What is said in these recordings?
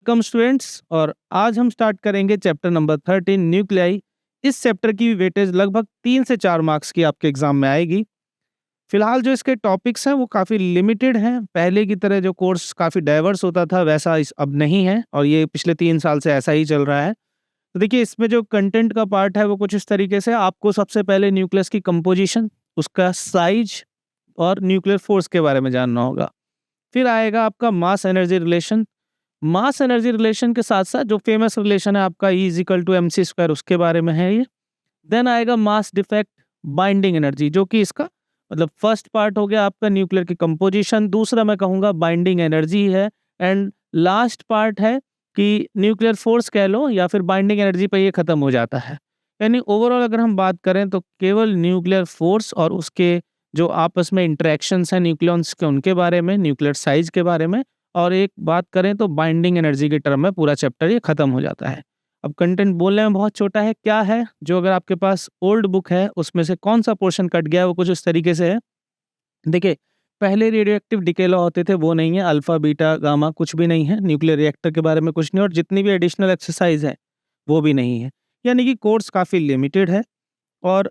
Welcome students. और आज हम स्टार्ट करेंगे चैप्टर नंबर 13 न्यूक्लियाई। इस चैप्टर की वेटेज लगभग 3 से 4 मार्क्स की आपके एग्जाम में आएगी। फिलहाल जो इसके टॉपिक्स हैं वो काफ़ी लिमिटेड हैं। पहले की तरह जो कोर्स काफ़ी डाइवर्स होता था वैसा इस अब नहीं है, और ये पिछले 3 साल से ऐसा ही चल रहा है। तो देखिए, इसमें जो कंटेंट का पार्ट है वो कुछ इस तरीके से आपको सबसे पहले न्यूक्लियस की कंपोजिशन, उसका साइज और न्यूक्लियर फोर्स के बारे में जानना होगा। फिर आएगा आपका mass energy relation. Mass energy relation के साथ साथ जो फेमस रिलेशन है आपका E is equal to mc², उसके बारे में है ये। देन आएगा मास डिफेक्ट, बाइंडिंग एनर्जी, जो कि इसका मतलब फर्स्ट पार्ट हो गया आपका न्यूक्लियर की कंपोजिशन, दूसरा मैं कहूँगा बाइंडिंग एनर्जी है, एंड लास्ट पार्ट है कि न्यूक्लियर फोर्स कह लो या फिर बाइंडिंग एनर्जी पे ये खत्म हो जाता है। यानी ओवरऑल अगर हम बात करें तो केवल न्यूक्लियर फोर्स और उसके जो आपस में इंटरेक्शंस हैं न्यूक्लियॉन्स के, उनके बारे में, न्यूक्लियर साइज के बारे में, और एक बात करें तो बाइंडिंग एनर्जी के टर्म में पूरा चैप्टर ये खत्म हो जाता है। अब कंटेंट बोलने में बहुत छोटा है, क्या है जो अगर आपके पास ओल्ड बुक है उसमें से कौन सा पोर्शन कट गया है वो कुछ इस तरीके से है। देखिए, पहले रेडियो एक्टिव डिके लॉ होते थे, वो नहीं है। अल्फा बीटा गामा कुछ भी नहीं है। न्यूक्लियर रिएक्टर के बारे में कुछ नहीं, और जितनी भी एडिशनल एक्सरसाइज है वो भी नहीं है। यानी कि कोर्स काफ़ी लिमिटेड है और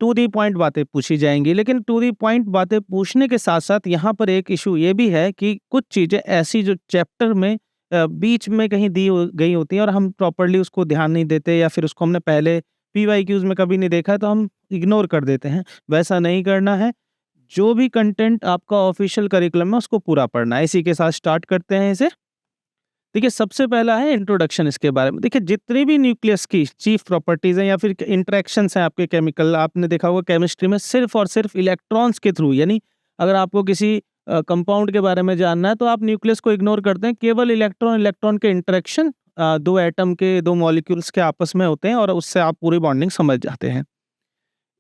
टू दी पॉइंट बातें पूछी जाएंगी। लेकिन टू दी पॉइंट बातें पूछने के साथ साथ यहाँ पर एक इशू ये भी है कि कुछ चीज़ें ऐसी जो चैप्टर में बीच में कहीं गई होती हैं और हम प्रॉपरली उसको ध्यान नहीं देते, या फिर उसको हमने पहले PYQs में कभी नहीं देखा है तो हम इग्नोर कर देते हैं। वैसा नहीं करना है। जो भी कंटेंट आपका ऑफिशियल करिकुलम है उसको पूरा पढ़ना है। इसी के साथ स्टार्ट करते हैं इसे। देखिए, सबसे पहला है इंट्रोडक्शन इसके बारे में। देखिए, जितनी भी न्यूक्लियस की चीफ प्रॉपर्टीज हैं या फिर इंटरेक्शंस हैं आपके केमिकल, आपने देखा होगा केमिस्ट्री में सिर्फ और सिर्फ इलेक्ट्रॉन्स के थ्रू, यानी अगर आपको किसी कंपाउंड के बारे में जानना है तो आप न्यूक्लियस को इग्नोर करते हैं। केवल इलेक्ट्रॉन इलेक्ट्रॉन के इंटरेक्शन, दो एटम के, दो मॉलिक्यूल्स के आपस में होते हैं, और उससे आप पूरी बॉन्डिंग समझ जाते हैं।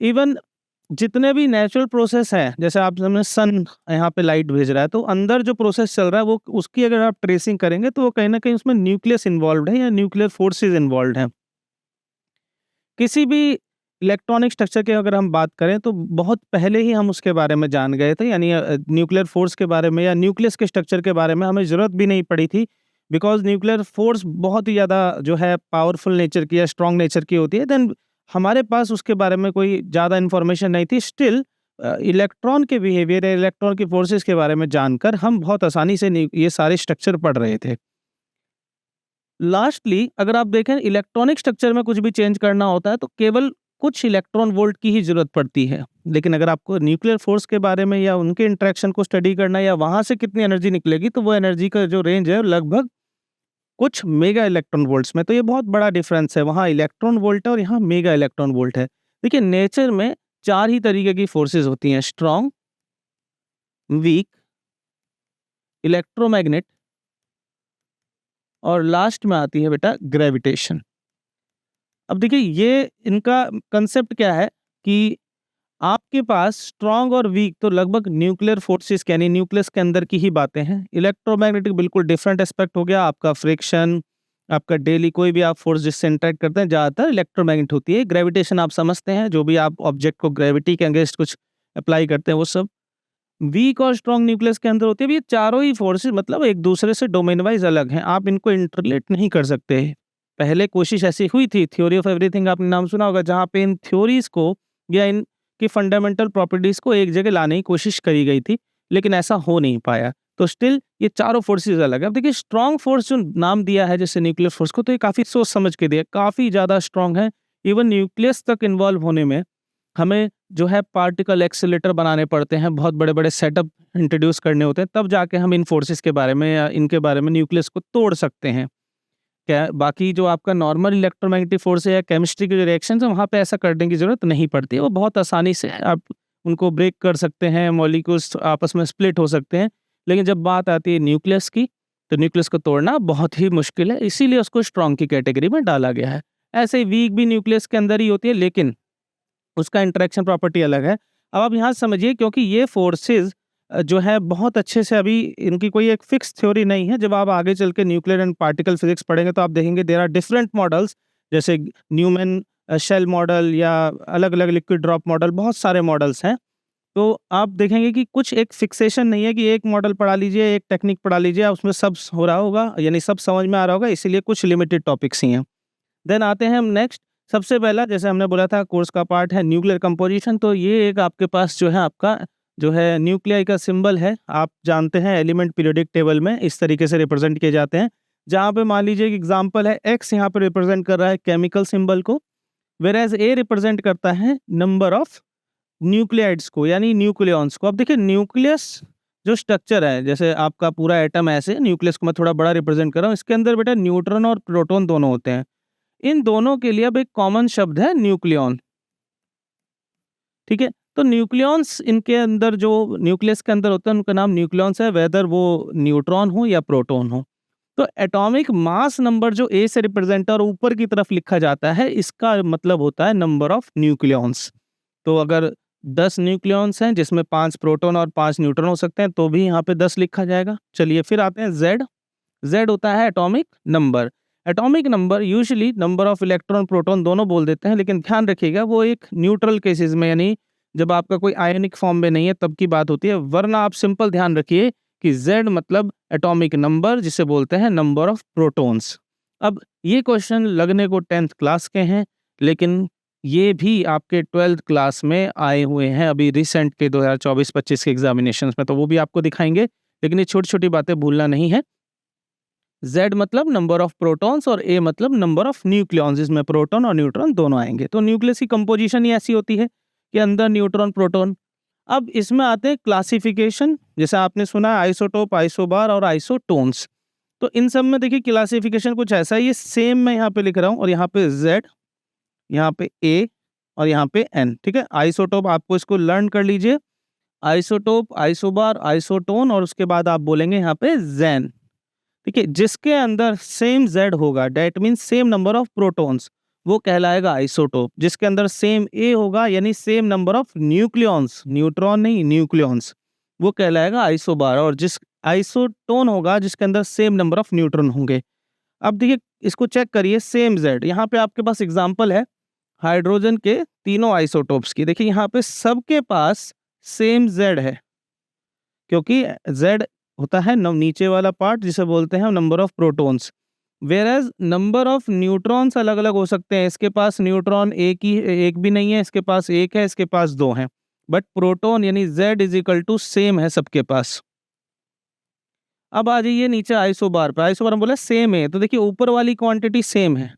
इवन जितने भी नेचुरल प्रोसेस हैं, जैसे आप समझ सन यहाँ पे लाइट भेज रहा है, तो अंदर जो प्रोसेस चल रहा है वो उसकी अगर आप ट्रेसिंग करेंगे तो वो कहीं ना कहीं उसमें न्यूक्लियस इन्वॉल्व है या न्यूक्लियर फोर्सेस इन्वॉल्व हैं। किसी भी इलेक्ट्रॉनिक स्ट्रक्चर की अगर हम बात करें तो बहुत पहले ही हम उसके बारे में जान गए थे, यानी न्यूक्लियर फोर्स के बारे में या न्यूक्लियस के स्ट्रक्चर के बारे में हमें ज़रूरत भी नहीं पड़ी थी। बिकॉज न्यूक्लियर फोर्स बहुत ही ज़्यादा जो है पावरफुल नेचर की या स्ट्रॉन्ग नेचर की होती है। देन हमारे पास उसके बारे में कोई ज़्यादा इन्फॉर्मेशन नहीं थी। स्टिल इलेक्ट्रॉन के बिहेवियर या इलेक्ट्रॉन की फोर्सेस के बारे में जानकर हम बहुत आसानी से ये सारे स्ट्रक्चर पढ़ रहे थे। लास्टली अगर आप देखें, इलेक्ट्रॉनिक स्ट्रक्चर में कुछ भी चेंज करना होता है तो केवल कुछ इलेक्ट्रॉन वोल्ट की ही जरूरत पड़ती है। लेकिन अगर आपको न्यूक्लियर फोर्स के बारे में या उनके इंटरेक्शन को स्टडी करना है या वहां से कितनी एनर्जी निकलेगी, तो वो एनर्जी का जो रेंज है लगभग कुछ मेगा इलेक्ट्रॉन वोल्ट्स में। तो ये बहुत बड़ा डिफरेंस है। वहाँ इलेक्ट्रॉन वोल्ट है और यहाँ मेगा इलेक्ट्रॉन वोल्ट है। देखिए, नेचर में 4 ही तरीके की फोर्सेज होती हैं: स्ट्रॉन्ग, वीक, इलेक्ट्रोमैग्नेट, और लास्ट में आती है बेटा ग्रेविटेशन। अब देखिए, ये इनका कंसेप्ट क्या है कि आपके पास स्ट्रॉन्ग और वीक तो लगभग न्यूक्लियर फोर्सेस यानी न्यूक्लियस के अंदर की ही बातें हैं। इलेक्ट्रोमैग्नेटिक बिल्कुल डिफरेंट एस्पेक्ट हो गया। आपका फ्रिक्शन, आपका डेली कोई भी आप फोर्स जिससे इंटरेक्ट करते हैं, ज़्यादातर इलेक्ट्रोमैग्नेट होती है। ग्रेविटेशन आप समझते हैं, जो भी आप ऑब्जेक्ट को ग्रेविटी के अगेंस्ट कुछ अप्लाई करते हैं वो सब। वीक और स्ट्रॉन्ग न्यूक्लियस के अंदर होती है। ये चारों ही फोर्सेस मतलब एक दूसरे से डोमेन वाइज अलग हैं, आप इनको इंटरलेट नहीं कर सकते। पहले कोशिश ऐसी हुई थी, थ्योरी ऑफ एवरीथिंग आपने नाम सुना होगा, जहाँ पे इन थ्योरीज को या इनकी फंडामेंटल प्रॉपर्टीज को एक जगह लाने की कोशिश करी गई थी, लेकिन ऐसा हो नहीं पाया। तो स्टिल ये चारों फोर्सेस अलग है। अब देखिए, स्ट्रॉन्ग फोर्स जो नाम दिया है जैसे न्यूक्लियर फोर्स को, तो ये काफ़ी सोच समझ के दिया, काफ़ी ज़्यादा स्ट्रॉन्ग है। इवन न्यूक्लियस तक इन्वॉल्व होने में हमें जो है पार्टिकल एक्सेलेरेटर बनाने पड़ते हैं, बहुत बड़े बड़े सेटअप इंट्रोड्यूस करने होते हैं, तब जाके हम इन फोर्सेस के बारे में या इनके बारे में न्यूक्लियस को तोड़ सकते हैं। क्या बाकी जो आपका नॉर्मल इलेक्ट्रोमैग्नेटिक फोर्स है या केमिस्ट्री के जो रिएक्शंस हैं, वहाँ पे ऐसा करने की ज़रूरत नहीं पड़ती है। वो बहुत आसानी से आप उनको ब्रेक कर सकते हैं, मॉलिक्यूल्स आपस में स्प्लिट हो सकते हैं। लेकिन जब बात आती है न्यूक्लियस की, तो न्यूक्लियस को तोड़ना बहुत ही मुश्किल है, इसीलिए उसको स्ट्रॉन्ग की कैटेगरी में डाला गया है। ऐसे ही वीक भी न्यूक्लियस के अंदर ही होती है, लेकिन उसका इंटरेक्शन प्रॉपर्टी अलग है। अब आप यहाँ समझिए, क्योंकि ये फोर्सेस जो है बहुत अच्छे से अभी इनकी कोई एक फिक्स थ्योरी नहीं है। जब आप आगे चल के न्यूक्लियर एंड पार्टिकल फिजिक्स पढ़ेंगे तो आप देखेंगे देयर आर डिफरेंट मॉडल्स, जैसे न्यूमैन शेल मॉडल या अलग अलग लिक्विड ड्रॉप मॉडल, बहुत सारे मॉडल्स हैं। तो आप देखेंगे कि कुछ एक फिक्सेशन नहीं है कि एक मॉडल पढ़ा लीजिए, एक टेक्निक पढ़ा लीजिए, उसमें सब हो रहा होगा, यानी सब समझ में आ रहा होगा, इसीलिए कुछ लिमिटेड टॉपिक्स ही हैं। देन आते हैं हम नेक्स्ट, सबसे पहला जैसे हमने बोला था कोर्स का पार्ट है न्यूक्लियर कंपोजिशन, तो ये एक आपके पास जो है आपका जो है न्यूक्लियाई का सिंबल है, आप जानते हैं एलिमेंट पीरियोडिक टेबल में इस तरीके से रिप्रेजेंट किए जाते हैं। जहाँ पे मान लीजिए एक एग्जांपल है एक्स यहाँ पे रिप्रेजेंट कर रहा है केमिकल सिंबल को, वेयरएज ए रिप्रेजेंट करता है नंबर ऑफ न्यूक्लियाइड्स को यानी न्यूक्लियॉन्स को। अब देखिए न्यूक्लियस जो स्ट्रक्चर है, जैसे आपका पूरा एटम ऐसे, न्यूक्लियस को मैं थोड़ा बड़ा रिप्रेजेंट कर रहा हूँ, इसके अंदर बेटा न्यूट्रॉन और प्रोटॉन दोनों होते हैं। इन दोनों के लिए अब एक कॉमन शब्द है न्यूक्लियॉन, ठीक है। तो न्यूक्लियॉन्स इनके अंदर जो न्यूक्लियस के अंदर होते हैं उनका नाम न्यूक्लियॉन्स है, वेदर वो न्यूट्रॉन हो या प्रोटॉन हो। तो एटॉमिक मास नंबर जो ए से रिप्रेजेंट और ऊपर की तरफ लिखा जाता है, इसका मतलब होता है नंबर ऑफ न्यूक्लियॉन्स। तो अगर 10 न्यूक्लियॉन्स हैं जिसमें 5 प्रोटॉन और 5 न्यूट्रॉन हो सकते हैं, तो भी यहाँ पे 10 लिखा जाएगा। चलिए फिर आते हैं जेड। जेड होता है atomic number. Atomic number usually number of electron proton दोनों बोल देते हैं, लेकिन ध्यान रखिएगा वो एक न्यूट्रल केसेस में, यानी जब आपका कोई आयनिक फॉर्म में नहीं है तब की बात होती है, वरना आप सिंपल ध्यान रखिए कि जेड मतलब एटॉमिक नंबर, जिसे बोलते हैं नंबर ऑफ प्रोटॉन्स। अब ये क्वेश्चन लगने को 10th क्लास के हैं, लेकिन ये भी आपके 12th क्लास में आए हुए हैं अभी रिसेंट के 2024-25 के एग्जामिनेशंस में, तो वो भी आपको दिखाएंगे, लेकिन ये छोटी छोटी बातें भूलना नहीं है। Z मतलब नंबर ऑफ प्रोटॉन्स और A मतलब नंबर ऑफ न्यूक्लियॉन्स, जिसमें प्रोटॉन और न्यूट्रॉन दोनों आएंगे। तो न्यूक्लियस की कंपोजिशन ही ऐसी होती है कि अंदर न्यूट्रॉन प्रोटॉन। अब इसमें आते हैं क्लासिफिकेशन, जैसे आपने सुना है आइसोटोप, आइसोबार और आइसोटोन्स। तो इन सब में देखिए क्लासिफिकेशन कुछ ऐसा है, ये सेम मैं यहाँ पे लिख रहा हूँ, और यहाँ पे Z, यहाँ पे A और यहाँ पे N, ठीक है। आइसोटोप आपको इसको लर्न कर लीजिए, आइसोटोप, आइसोबार, आइसोटोन, और उसके बाद आप बोलेंगे यहाँ पे जैन, ठीक है। जिसके अंदर सेम Z होगा, that mean same number of protons, वो कहलाएगा आइसोटोप। जिसके अंदर सेम A होगा यानी same number of nucleons, neutron नहीं न्यूक्लियॉन्स, वो कहलाएगा आइसोबार। और जिस आइसोटोन होगा जिसके अंदर सेम नंबर ऑफ न्यूट्रॉन होंगे। अब देखिए इसको चेक करिए, सेम Z, यहाँ पे आपके पास एग्जाम्पल है हाइड्रोजन के तीनों आइसोटोप्स की। देखिए यहाँ पे सबके पास सेम Z है, क्योंकि Z होता है नीचे वाला पार्ट जिसे बोलते हैं number of protons, whereas number of neutrons अलग अलग हो सकते हैं। इसके पास न्यूट्रॉन एक भी नहीं है, इसके पास एक है, इसके पास दो हैं, बट प्रोटॉन यानी Z is equal to same है सबके पास। अब आ जाइए नीचे आइसोबार पर। आइसोबार में बोला सेम है, तो देखिए ऊपर वाली क्वांटिटी सेम है,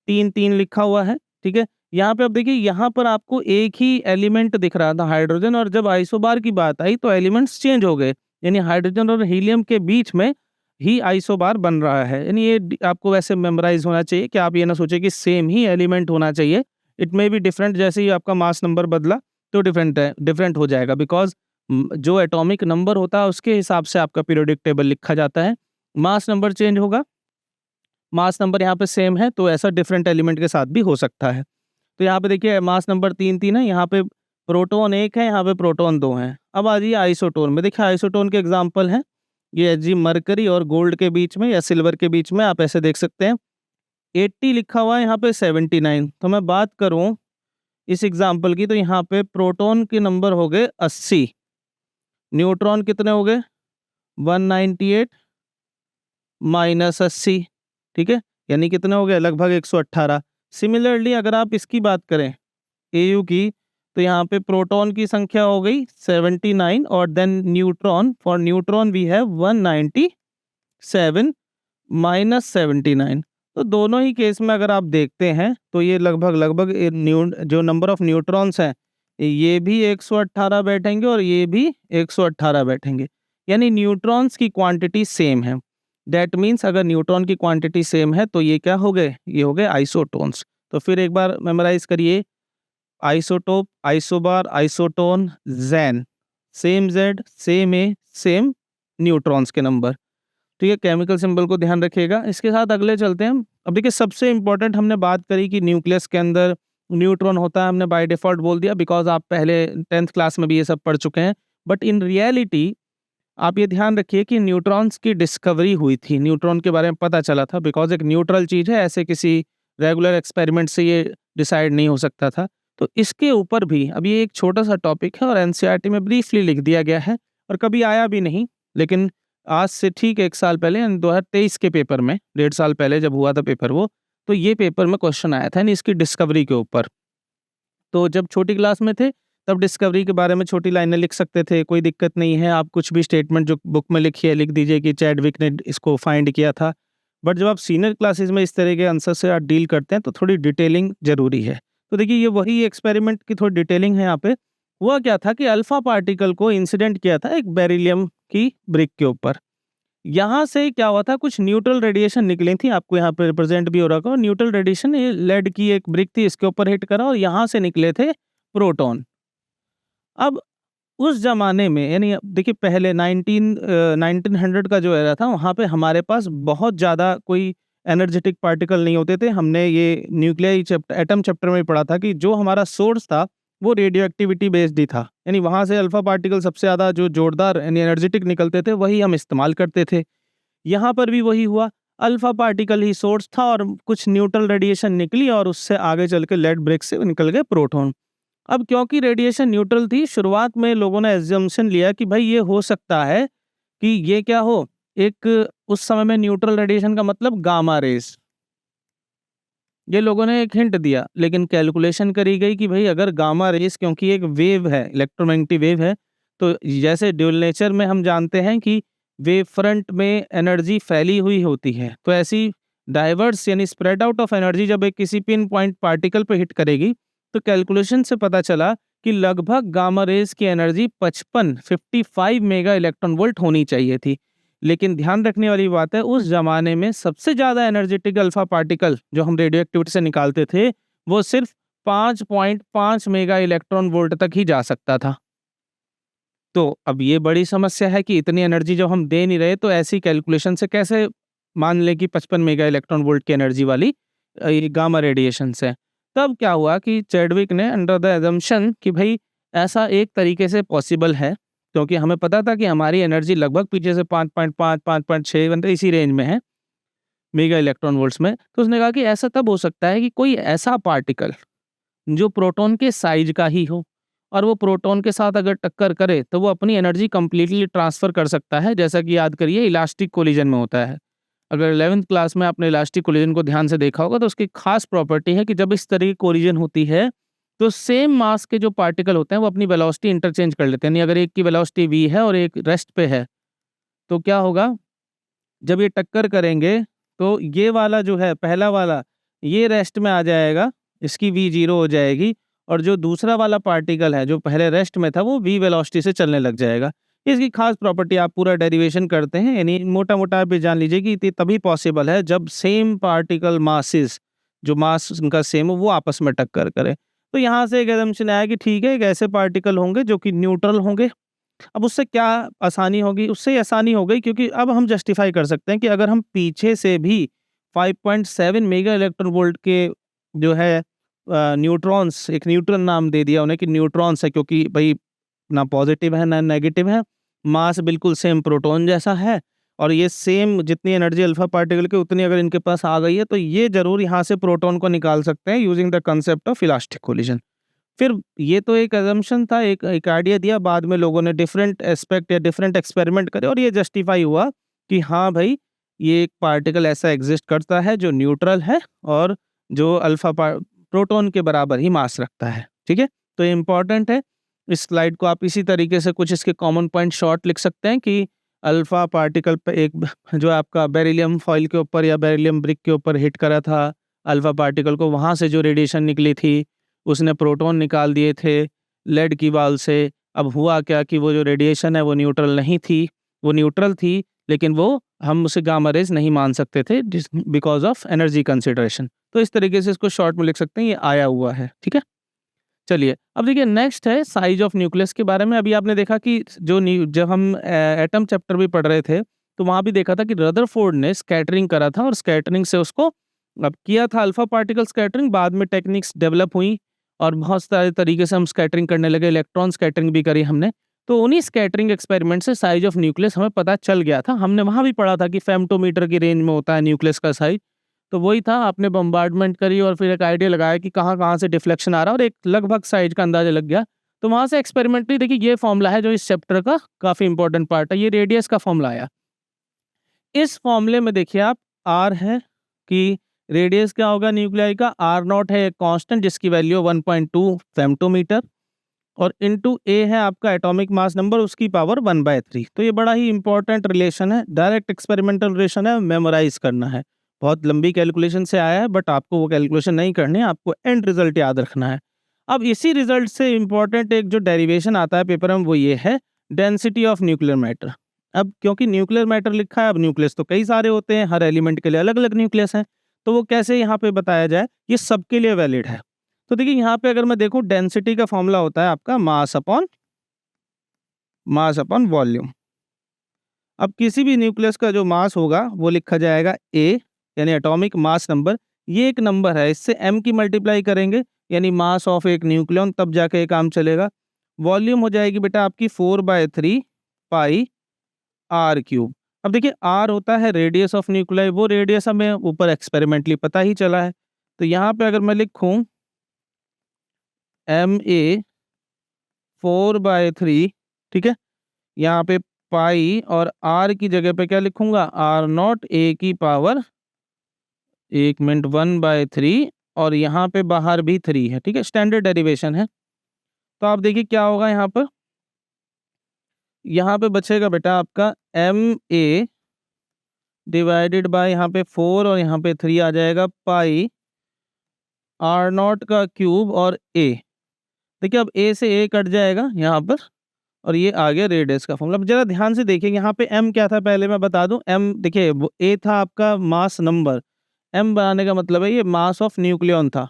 3 लिखा हुआ है, ठीक है। यहाँ पे अब देखिए यहाँ पर आपको एक ही एलिमेंट दिख रहा था हाइड्रोजन, और जब आइसोबार की बात आई तो एलिमेंट्स चेंज हो गए, यानी हाइड्रोजन और हीलियम के बीच में ही आइसोबार बन रहा है। यानी ये आपको वैसे मेमोराइज होना चाहिए कि आप ये ना सोचे कि सेम ही एलिमेंट होना चाहिए, इट मे बी डिफरेंट। जैसे ही आपका मास नंबर बदला तो डिफरेंट हो जाएगा, बिकॉज जो एटॉमिक नंबर होता है उसके हिसाब से आपका पीरियोडिक टेबल लिखा जाता है। मास नंबर चेंज होगा, मास नंबर यहाँ पे सेम है, तो ऐसा डिफरेंट एलिमेंट के साथ भी हो सकता है। तो यहाँ पे देखिए मास नंबर 3 है, यहाँ पे प्रोटॉन 1 है, यहाँ पे प्रोटॉन 2 हैं। अब आ जाइए आइसोटोन में। देखिए आइसोटोन के एग्जांपल हैं, ये है जी मरकरी और गोल्ड के बीच में या सिल्वर के बीच में, आप ऐसे देख सकते हैं। 80 लिखा हुआ है, यहाँ पे 79। तो मैं बात करूँ इस एग्जाम्पल की, तो यहाँ पे प्रोटॉन के नंबर हो गए 80, न्यूट्रॉन कितने हो गए 198 माइनस 80, ठीक है, यानी कितने हो गए लगभग 118। सिमिलरली अगर आप इसकी बात करें एयू की, तो यहाँ पे प्रोटॉन की संख्या हो गई 79, और then neutron, for neutron we have 197 minus 79। तो दोनों ही केस में अगर आप देखते हैं तो ये लगभग जो नंबर ऑफ न्यूट्रॉन्स हैं ये भी 118 बैठेंगे और ये भी 118 बैठेंगे, यानी न्यूट्रॉन्स की क्वांटिटी सेम है। दैट मीन्स अगर न्यूट्रॉन की क्वांटिटी सेम है तो ये क्या हो गए, ये हो गए आइसोटोन्स। तो फिर एक बार मेमोराइज करिए, isotope, isobar, isotone, Jain, same Z, same A, same neutrons के नंबर, ठीक है। केमिकल सिंबल को ध्यान रखिएगा। इसके साथ अगले चलते हैं हम। अब देखिए सबसे इंपॉर्टेंट हमने बात करी कि न्यूक्लियस के अंदर न्यूट्रॉन होता है, हमने बाय डिफॉल्ट बोल दिया बिकॉज आप पहले 10th क्लास में भी ये सब पढ़ चुके हैं। बट इन रियलिटी आप ये ध्यान रखिए कि न्यूट्रॉन्स की डिस्कवरी हुई थी, न्यूट्रॉन के बारे में पता चला था, बिकॉज एक न्यूट्रल चीज़ है, ऐसे किसी रेगुलर एक्सपेरिमेंट से ये डिसाइड नहीं हो सकता था। तो इसके ऊपर भी अब ये एक छोटा-सा टॉपिक है और एनसीईआरटी में ब्रीफली लिख दिया गया है और कभी आया भी नहीं। लेकिन आज से ठीक 1 साल पहले यानी 2023 के पेपर में, 1.5 साल पहले जब हुआ था पेपर वो, तो ये पेपर में क्वेश्चन आया था यानी इसकी डिस्कवरी के ऊपर। तो जब छोटी क्लास में थे, तब डिस्कवरी के बारे में छोटी लाइनें लिख सकते थे, कोई दिक्कत नहीं है। आप कुछ भी स्टेटमेंट जो बुक में लिखी है, लिख दीजिए कि चैडविक ने इसको फाइंड किया था। बट जब आप सीनियर क्लासेस में इस तरह के आंसर से आप डील करते हैं, तो थोड़ी डिटेलिंग ज़रूरी है। तो देखिए, ये वही एक्सपेरिमेंट की थोड़ी डिटेलिंग है यहाँ पे। हुआ क्या था कि अल्फ़ा पार्टिकल को इंसिडेंट किया था एक बेरिलियम की ब्रिक के ऊपर। यहाँ से क्या हुआ था, कुछ न्यूट्रल रेडिएशन निकली थी, आपको यहाँ पे रिप्रेजेंट भी हो रहा होगा। न्यूट्रल रेडिएशन, ये लेड की एक ब्रिक थी, इसके ऊपर हिट करा और यहाँ से निकले थे प्रोटॉन। अब उस ज़माने में यानी अब देखिए, पहले 1900 का जो एरा था, वहाँ पे हमारे पास बहुत ज़्यादा कोई एनर्जेटिक पार्टिकल नहीं होते थे। हमने ये न्यूक्लियाई एटम चैप्टर में पढ़ा था कि जो हमारा सोर्स था, वो रेडियो एक्टिविटी बेस्ड ही था। यानी वहाँ से अल्फ़ा पार्टिकल सबसे ज़्यादा जो जोरदार यानी एनर्जेटिक निकलते थे, वही हम इस्तेमाल करते थे। यहाँ पर भी वही हुआ, अल्फ़ा पार्टिकल ही सोर्स था और कुछ न्यूट्रल रेडिएशन निकली और उससे आगे चल के लेड ब्रिक से निकल गए प्रोटॉन। अब क्योंकि रेडिएशन न्यूट्रल थी, शुरुआत में लोगों ने एज़म्पशन लिया कि भाई ये हो सकता है कि ये क्या हो, एक उस समय में न्यूट्रल रेडिएशन का मतलब गामा रेज़। ये लोगों ने एक हिंट दिया, लेकिन कैलकुलेशन करी गई कि भाई अगर गामा रेज़, क्योंकि एक वेव है, इलेक्ट्रोमैग्नेटिक वेव है, तो जैसे ड्यूल नेचर में हम जानते हैं कि वेव फ्रंट में एनर्जी फैली हुई होती है, तो ऐसी डाइवर्स यानी स्प्रेड आउट ऑफ एनर्जी जब एक किसी पिन पॉइंट पार्टिकल पे हिट करेगी, तो कैलकुलेशन से पता चला कि लगभग गामा रेज़ की एनर्जी 55 मेगा इलेक्ट्रॉन वोल्ट होनी चाहिए थी। लेकिन ध्यान रखने वाली बात है, उस ज़माने में सबसे ज़्यादा एनर्जेटिक अल्फ़ा पार्टिकल जो हम रेडियो एक्टिविटी से निकालते थे, वो सिर्फ 5.5 मेगा इलेक्ट्रॉन वोल्ट तक ही जा सकता था। तो अब ये बड़ी समस्या है कि इतनी एनर्जी जब हम दे नहीं रहे, तो ऐसी कैलकुलेशन से कैसे मान लें कि 55 मेगा इलेक्ट्रॉन वोल्ट की एनर्जी वाली ये गामा रेडिएशन से। तब क्या हुआ कि चैडविक ने अंडर द असम्पशन कि भाई ऐसा एक तरीके से पॉसिबल है, क्योंकि हमें पता था कि हमारी एनर्जी लगभग पीछे से 5.5 5.6 मतलब इसी रेंज में है मेगा इलेक्ट्रॉन वोल्ट्स में। तो उसने कहा कि ऐसा तब हो सकता है कि कोई ऐसा पार्टिकल जो प्रोटॉन के साइज का ही हो और वो प्रोटॉन के साथ अगर टक्कर करे, तो वो अपनी एनर्जी कंप्लीटली ट्रांसफर कर सकता है, जैसा कि याद करिए इलास्टिक कोलिजन में होता है। अगर 11th क्लास में आपने इलास्टिक कोलिजन को ध्यान से देखा होगा, तो उसकी खास प्रॉपर्टी है कि जब इस तरह की कोलिजन होती है, तो सेम मास के जो पार्टिकल होते हैं, वो अपनी वेलोसिटी इंटरचेंज कर लेते हैं। यानी अगर एक की वेलोसिटी v है और एक रेस्ट पे है, तो क्या होगा, जब ये टक्कर करेंगे, तो ये वाला जो है पहला वाला, ये रेस्ट में आ जाएगा, इसकी v 0 हो जाएगी और जो दूसरा वाला पार्टिकल है जो पहले रेस्ट में था, वो v वेलोसिटी से चलने लग जाएगा। इसकी खास प्रॉपर्टी आप पूरा डेरिवेशन करते हैं, यानी मोटा-मोटा आप ये जान लीजिए कि ये तभी पॉसिबल है जब सेम पार्टिकल मासेस, जो मास उनका सेम हो, वो आपस में टक्कर करें। तो यहाँ से एक असम्पशन आया कि ठीक है, एक ऐसे पार्टिकल होंगे जो कि न्यूट्रल होंगे। अब उससे क्या आसानी होगी? उससे ये आसानी हो गई, क्योंकि अब हम जस्टिफ़ाई कर सकते हैं कि अगर हम पीछे से भी 5.7 मेगा इलेक्ट्रॉन वोल्ट के जो है न्यूट्रॉन्स, एक न्यूट्रॉन नाम दे दिया उन्हें कि न्यूट्रॉन्स है, क्योंकि भई ना पॉज़िटिव है ना नेगेटिव है, मास बिल्कुल सेम प्रोटॉन जैसा है और ये सेम जितनी एनर्जी अल्फ़ा पार्टिकल की उतनी अगर इनके पास आ गई है, तो ये ज़रूर यहाँ से प्रोटॉन को निकाल सकते हैं using the concept of elastic collision. फिर ये तो एक असम्पशन था, एक आइडिया दिया, बाद में लोगों ने डिफरेंट एस्पेक्ट या डिफरेंट एक्सपेरिमेंट करे और ये जस्टिफाई हुआ कि हाँ भाई, ये एक पार्टिकल ऐसा एग्जिस्ट करता है जो न्यूट्रल है और जो प्रोटॉन के बराबर ही मास रखता है। ठीक है, तो ये इंपॉर्टेंट है। इस स्लाइड को आप इसी तरीके से कुछ इसके कॉमन पॉइंट शॉर्ट लिख सकते हैं कि अल्फा पार्टिकल पे एक जो आपका बेरिलियम फॉइल के ऊपर या बेरिलियम ब्रिक के ऊपर हिट करा था अल्फा पार्टिकल को, वहाँ से जो रेडिएशन निकली थी, उसने प्रोटॉन निकाल दिए थे लेड की वाल से। अब हुआ क्या कि वो जो रेडिएशन है वो न्यूट्रल नहीं थी, वो न्यूट्रल थी, लेकिन वो हम उसे गामा रेज नहीं मान सकते थे बिकॉज ऑफ एनर्जी कंसिडरेशन। तो इस तरीके से इसको शॉर्ट में लिख सकते हैं, ये आया हुआ है। ठीक है, चलिए अब देखिए नेक्स्ट है साइज ऑफ न्यूक्लियस के बारे में। अभी आपने देखा कि जब हम एटम चैप्टर भी पढ़ रहे थे, तो वहाँ भी देखा था कि रदरफोर्ड ने स्कैटरिंग करा था और स्कैटरिंग से उसको अब किया था अल्फा पार्टिकल स्कैटरिंग। बाद में टेक्निक्स डेवलप हुई और बहुत सारे तरीके से हम स्कैटरिंग करने लगे, इलेक्ट्रॉन स्कैटरिंग भी करी हमने। तो उन्हीं स्कैटरिंग एक्सपेरिमेंट से साइज ऑफ न्यूक्लियस हमें पता चल गया था। हमने वहाँ भी पढ़ा था कि फेम्टोमीटर की रेंज में होता है न्यूक्लियस का साइज। तो वही था, आपने बम्बार्डमेंट करी और फिर एक आइडिया लगाया कि कहाँ-कहाँ से डिफ्लेक्शन आ रहा है और एक लगभग साइज़ का अंदाज़ा लग गया। तो वहाँ से एक्सपेरिमेंटली देखिए ये फ़ॉर्मूला है जो इस चैप्टर का काफ़ी इम्पोर्टेंट पार्ट है, ये रेडियस का फ़ॉर्मूला आया। इस फ़ॉर्मूले में देखिए आप r है कि रेडियस क्या होगा न्यूक्लियाई का, r0 है एक कांस्टेंट जिसकी वैल्यू 1.2 फेम्टोमीटर और इनटू a है आपका एटॉमिक मास नंबर, उसकी पावर 1/3। तो ये बड़ा ही इंपॉर्टेंट रिलेशन है, डायरेक्ट एक्सपेरिमेंटल रिलेशन है, मेमोराइज करना है। बहुत लंबी कैलकुलेशन से आया है बट आपको वो कैलकुलेशन नहीं करनी है, आपको एंड रिजल्ट याद रखना है। अब इसी रिजल्ट से इंपॉर्टेंट एक जो डेरिवेशन आता है पेपर में वो ये है, डेंसिटी ऑफ न्यूक्लियर मैटर। अब क्योंकि न्यूक्लियर मैटर लिखा है, अब न्यूक्लियस तो कई सारे होते हैं, हर एलिमेंट के लिए अलग अलग न्यूक्लियस हैं, तो वो कैसे यहाँ पे बताया जाए, ये सबके लिए वैलिड है। तो देखिए यहाँ पे अगर मैं देखूँ, डेंसिटी का फॉर्मूला होता है आपका मास अपॉन वॉल्यूम। अब किसी भी न्यूक्लियस का जो मास होगा वो लिखा जाएगा ए, यानी एटॉमिक मास नंबर। ये एक नंबर है, इससे एम की मल्टीप्लाई करेंगे यानी मास ऑफ एक न्यूक्लियन, तब जाके ये काम चलेगा। वॉल्यूम हो जाएगी बेटा आपकी 4/3 पाई आर क्यूब। अब देखिए आर होता है रेडियस ऑफ न्यूक्लियाई, वो रेडियस हमें ऊपर एक्सपेरिमेंटली पता ही चला है। तो यहाँ पे अगर मैं लिखूँ एम ए 4/3, ठीक है, यहाँ पे पाई और आर की जगह पे क्या लिखूंगा, r0 a की पावर 1/3 और यहाँ पे बाहर भी 3 है, ठीक है, स्टैंडर्ड डेरिवेशन है। तो आप देखिए क्या होगा यहाँ पे बचेगा बेटा आपका एम ए डिवाइडेड बाय यहाँ पे 4 और यहाँ पे 3 आ जाएगा पाई r0 का क्यूब और a। देखिए अब a से a कट जाएगा यहाँ पर और ये आ गया रेडियस का फॉर्मूला। अब जरा ध्यान से देखिए यहाँ पे m क्या था, पहले मैं बता दूं। m देखिए वो a था आपका मास नंबर, m बनाने का मतलब है ये मास ऑफ न्यूक्लियन था,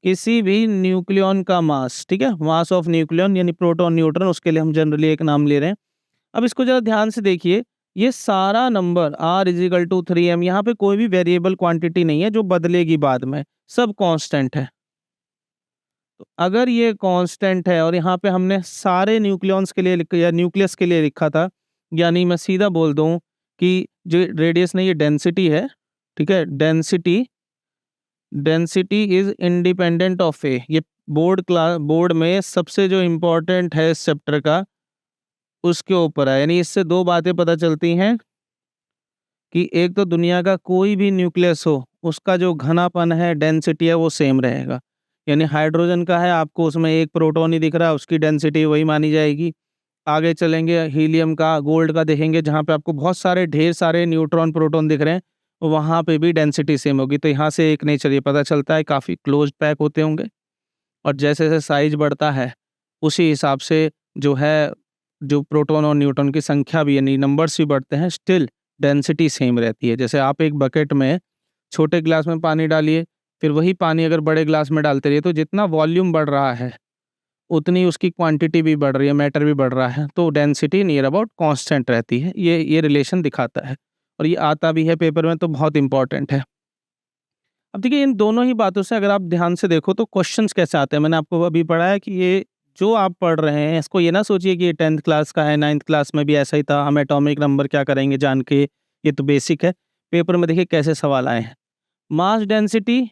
किसी भी न्यूक्लियन का मास, ठीक है, मास ऑफ न्यूक्लियन यानी प्रोटॉन न्यूट्रॉन, उसके लिए हम जनरली एक नाम ले रहे हैं। अब इसको जरा ध्यान से देखिए, ये सारा नंबर r=3m, यहाँ पे कोई भी वेरिएबल क्वांटिटी नहीं है जो बदलेगी बाद में, सब कांस्टेंट है। तो अगर ये कांस्टेंट है और यहाँ पे हमने सारे न्यूक्लियॉन्स के लिए या न्यूक्लियस के लिए लिखा था, यानी मैं सीधा बोल दूं कि जो रेडियस नहीं, ये डेंसिटी है, ठीक है, डेंसिटी इज इंडिपेंडेंट ऑफ ए। ये बोर्ड में सबसे जो इम्पोर्टेंट है इस चैप्टर का, उसके ऊपर है। यानी इससे दो बातें पता चलती हैं कि एक तो दुनिया का कोई भी न्यूक्लियस हो, उसका जो घनापन है, डेंसिटी है, वो सेम रहेगा। यानी हाइड्रोजन का है, आपको उसमें एक प्रोटॉन ही दिख रहा है, उसकी डेंसिटी वही मानी जाएगी। आगे चलेंगे हीलियम का, गोल्ड का देखेंगे, जहाँ पे आपको बहुत सारे ढेर सारे न्यूट्रॉन प्रोटॉन दिख रहे हैं, वहाँ पे भी डेंसिटी सेम होगी। तो यहाँ से एक नेचर ये पता चलता है, काफ़ी क्लोज्ड पैक होते होंगे और जैसे जैसे साइज बढ़ता है उसी हिसाब से जो है, जो प्रोटॉन और न्यूट्रॉन की संख्या भी यानी नंबर्स भी बढ़ते हैं, स्टिल डेंसिटी सेम रहती है। जैसे आप एक बकेट में छोटे ग्लास में पानी डालिए, फिर वही पानी अगर बड़े ग्लास में डालते रहिए, तो जितना वॉल्यूम बढ़ रहा है उतनी उसकी क्वांटिटी भी बढ़ रही है, मैटर भी बढ़ रहा है, तो डेंसिटी नियर अबाउट कांस्टेंट रहती है। ये रिलेशन दिखाता है और ये आता भी है पेपर में, तो बहुत इंपॉर्टेंट है। अब देखिए इन दोनों ही बातों से अगर आप ध्यान से देखो तो क्वेश्चंस कैसे आते हैं, मैंने आपको अभी पढ़ाया कि ये जो आप पढ़ रहे हैं इसको ये ना सोचिए कि ये 10th क्लास का है, 9th क्लास में भी ऐसा ही था, हम एटॉमिक नंबर क्या करेंगे जान के, ये तो बेसिक है। पेपर में देखिए कैसे सवाल आए हैं। मास डेंसिटी,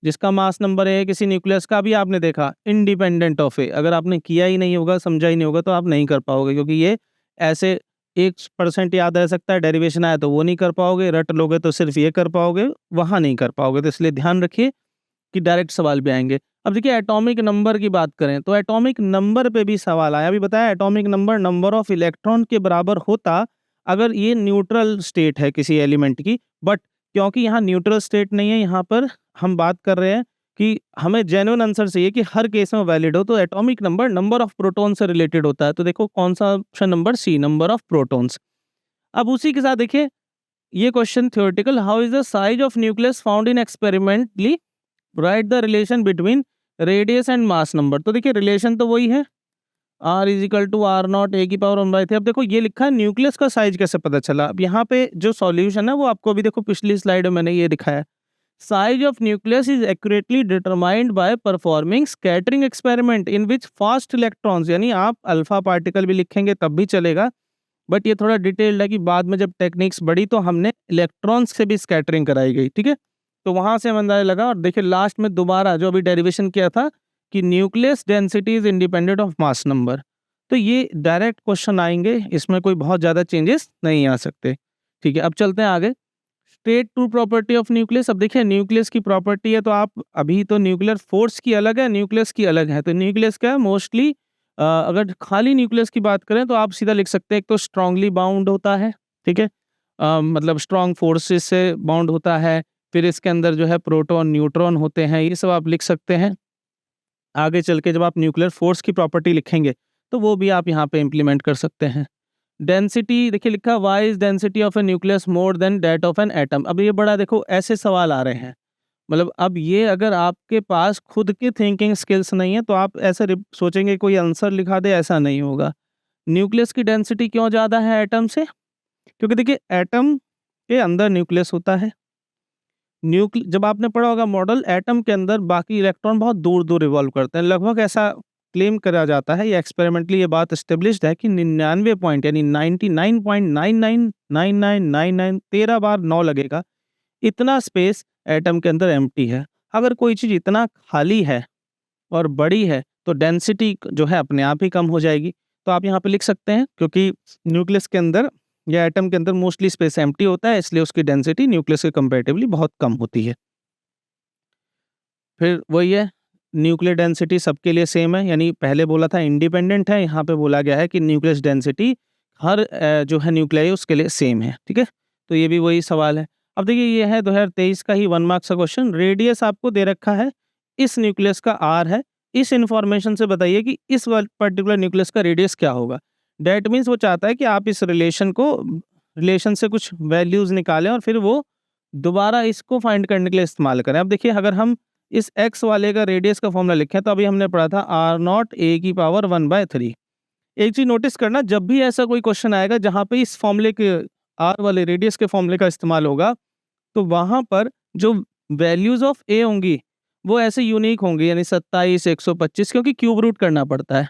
जिसका मास नंबर है किसी न्यूक्लियस का, भी आपने देखा इंडिपेंडेंट ऑफ ए। अगर आपने किया ही नहीं होगा, समझा ही नहीं होगा, तो आप नहीं कर पाओगे, क्योंकि ये ऐसे 1% याद रह सकता है, डेरिवेशन आया तो वो नहीं कर पाओगे, रट लोगे तो सिर्फ ये कर पाओगे, वहाँ नहीं कर पाओगे। तो इसलिए ध्यान रखिए कि डायरेक्ट सवाल भी आएंगे। अब देखिए एटॉमिक नंबर की बात करें तो एटॉमिक नंबर पे भी सवाल आया। अभी बताया atomic number number of electron के बराबर होता अगर ये न्यूट्रल स्टेट है किसी एलिमेंट की, बट क्योंकि यहाँ न्यूट्रल स्टेट नहीं है, यहाँ पर हम बात कर रहे हैं कि हमें जेन्युइन आंसर चाहिए कि हर केस में वैलिड हो, तो atomic number number of proton से रिलेटेड होता है। तो देखो कौन सा option number C, number of protons. अब उसी के साथ देखिए ये question theoretical, how is the size of nucleus found in experimentally, write the relation between radius and mass number. तो देखिए रिलेशन तो वही है, r=r0 a की पावर 1/3। अब देखो ये लिखा है न्यूक्लियस का साइज कैसे पता चला। अब यहाँ पे जो सॉल्यूशन है वो आपको अभी देखो पिछली स्लाइड में मैंने ये दिखाया, size of nucleus is accurately determined by performing scattering experiment in which fast electrons, यानी आप अल्फा पार्टिकल भी लिखेंगे तब भी चलेगा, बट ये थोड़ा डिटेल्ड है कि बाद में जब टेक्निक्स बढ़ी तो हमने इलेक्ट्रॉन्स से भी स्कैटरिंग कराई गई, ठीक है। तो वहाँ से हमें अंदाजा लगा, और देखिए लास्ट में दोबारा जो अभी डेरिवेशन किया था कि nucleus density is independent of mass number, तो ये डायरेक्ट क्वेश्चन आएंगे, इसमें कोई बहुत ज़्यादा चेंजेस नहीं आ सकते, ठीक है। अब चलते हैं आगे, state to property of nucleus. अब देखिए न्यूक्लियस की प्रॉपर्टी है, तो आप अभी तो न्यूक्लियर फोर्स की अलग है, न्यूक्लियस की अलग है। तो न्यूक्लियस क्या है मोस्टली, अगर खाली न्यूक्लियस की बात करें तो आप सीधा लिख सकते हैं, एक तो स्ट्रांगली बाउंड होता है, ठीक है, मतलब स्ट्रांग फोर्सेस से बाउंड होता है, फिर इसके अंदर जो है प्रोटॉन न्यूट्रॉन होते हैं, ये सब आप लिख सकते हैं। आगे चल के जब आप न्यूक्लियर फोर्स की प्रॉपर्टी लिखेंगे तो वो भी आप यहाँ पे इम्प्लीमेंट कर सकते हैं। डेंसिटी देखिए लिखा, why is density of a nucleus more than that of an atom. अब ये बड़ा देखो ऐसे सवाल आ रहे हैं, मतलब अब ये अगर आपके पास खुद की थिंकिंग स्किल्स नहीं है तो आप ऐसे सोचेंगे कोई आंसर लिखा दे, ऐसा नहीं होगा। न्यूक्लियस की डेंसिटी क्यों ज़्यादा है एटम से? क्योंकि देखिए एटम के अंदर न्यूक्लियस होता है, जब आपने पढ़ा होगा मॉडल, एटम के अंदर बाकी इलेक्ट्रॉन बहुत दूर दूर रिवॉल्व करते हैं, लगभग ऐसा क्लेम करा जाता है, ये एक्सपेरिमेंटली ये बात एस्टेब्लिश्ड है कि 99 पॉइंट यानी 99.999999 13 बार 9 लगेगा, इतना स्पेस एटम के अंदर एम्प्टी है। अगर कोई चीज़ इतना खाली है और बड़ी है तो डेंसिटी जो है अपने आप ही कम हो जाएगी। तो आप यहाँ पे लिख सकते हैं, क्योंकि न्यूक्लियस के अंदर या एटम के अंदर मोस्टली स्पेस एम्प्टी होता है, इसलिए उसकी डेंसिटी न्यूक्लियस के कंपैरेटिवली बहुत कम होती है। फिर वही है, न्यूक्लियर डेंसिटी सबके लिए सेम है, यानी पहले बोला था इंडिपेंडेंट है, यहाँ पे बोला गया है कि न्यूक्लियस डेंसिटी हर जो है न्यूक्लियाई उसके लिए सेम है, ठीक है। तो ये भी वही सवाल है। अब देखिए ये है 2023 का ही 1 मार्क्स का क्वेश्चन, रेडियस आपको दे रखा है, इस न्यूक्लियस का आर है, इस इंफॉर्मेशन से बताइए कि इस पर्टिकुलर न्यूक्लियस का रेडियस क्या होगा। डैट मीन्स वो चाहता है कि आप इस रिलेशन से कुछ वैल्यूज़ निकालें और फिर वो दोबारा इसको फाइंड करने के लिए इस्तेमाल करें। अब देखिए अगर हम इस x वाले का रेडियस का फॉर्मूला लिखें तो अभी हमने पढ़ा था आर नॉट ए की पावर 1/3। एक चीज़ नोटिस करना, जब भी ऐसा कोई क्वेश्चन आएगा जहाँ पे इस फॉर्मूले के आर वाले रेडियस के फॉर्मूले का इस्तेमाल होगा, तो वहाँ पर जो वैल्यूज़ ऑफ ए होंगी वो ऐसे यूनिक होंगी, यानी 27, 125, क्योंकि क्यूब रूट करना पड़ता है।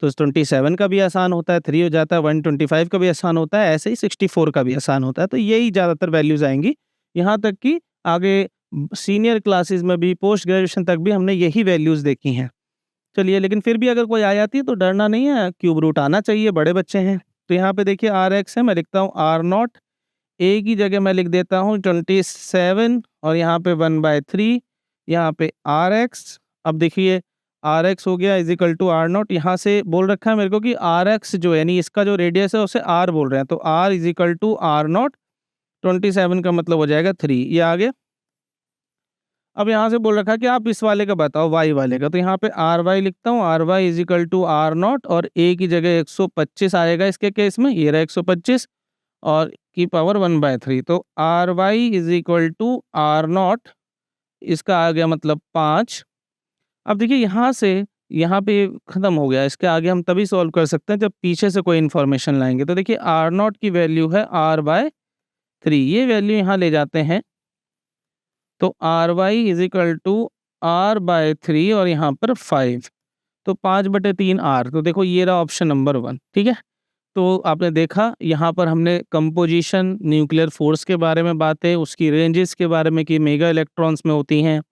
तो 27 का भी आसान होता है, 3 हो जाता है, 125 का भी आसान होता है, ऐसे ही 64 का भी आसान होता है। तो यही ज़्यादातर वैल्यूज़ आएंगी, यहाँ तक कि आगे सीनियर क्लासेस में भी, पोस्ट ग्रेजुएशन तक भी हमने यही वैल्यूज़ देखी हैं। चलिए, लेकिन फिर भी अगर कोई आ जाती है तो डरना नहीं है, क्यूब रूट आना चाहिए, बड़े बच्चे हैं। तो यहाँ पे देखिए आर एक्स है, मैं लिखता हूँ आर नॉट, ए की जगह मैं लिख देता हूँ 27 और यहाँ पे 1/3, यहाँ पे आर एक्स। अब देखिए आर एक्स हो गया is equal to are naught, यहाँ से बोल रखा है मेरे को कि आर एक्स जो है, यानी इसका जो रेडियस है उसे आर बोल रहे हैं, तो r is equal to are naught, 27 का मतलब हो जाएगा 3, ये आ गया। अब यहाँ से बोल रखा है कि आप इस वाले का बताओ, वाई वाले का, तो यहाँ पे आर वाई लिखता हूँ, r y is equal to are naught, और ए की जगह 125 आएगा इसके केस में, ये रहा 125 और की पावर 1/3, तो r y is equal to are naught, इसका आ गया मतलब 5। अब देखिए यहाँ से यहाँ पे ख़त्म हो गया, इसके आगे हम तभी सॉल्व कर सकते हैं जब पीछे से कोई इन्फॉर्मेशन लाएंगे। तो देखिए आर नॉट की वैल्यू है r/3, ये वैल्यू यहाँ ले जाते हैं तो r y is equal to r/3 और यहाँ पर 5, तो 5/3 r। तो देखो ये रहा ऑप्शन नंबर 1, ठीक है। तो आपने देखा यहाँ पर हमने कंपोजिशन, न्यूक्लियर फोर्स के बारे में बातें, उसकी रेंजेस के बारे में कि मेगा इलेक्ट्रॉन्स में होती हैं,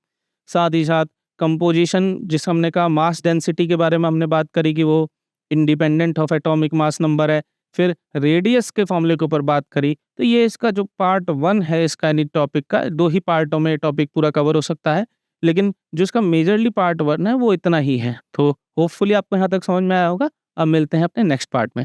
साथ ही साथ कंपोजिशन जिस हमने कहा मास डेंसिटी के बारे में हमने बात करी कि वो independent of atomic mass number है, फिर रेडियस के फॉर्मूले के ऊपर बात करी। तो ये इसका जो पार्ट 1 है इसका, यानी टॉपिक का 2 ही पार्टों में टॉपिक पूरा कवर हो सकता है, लेकिन जो इसका मेजरली पार्ट 1 है वो इतना ही है। तो होपफुली आपको यहाँ तक समझ में आया होगा। अब मिलते हैं अपने नेक्स्ट पार्ट में।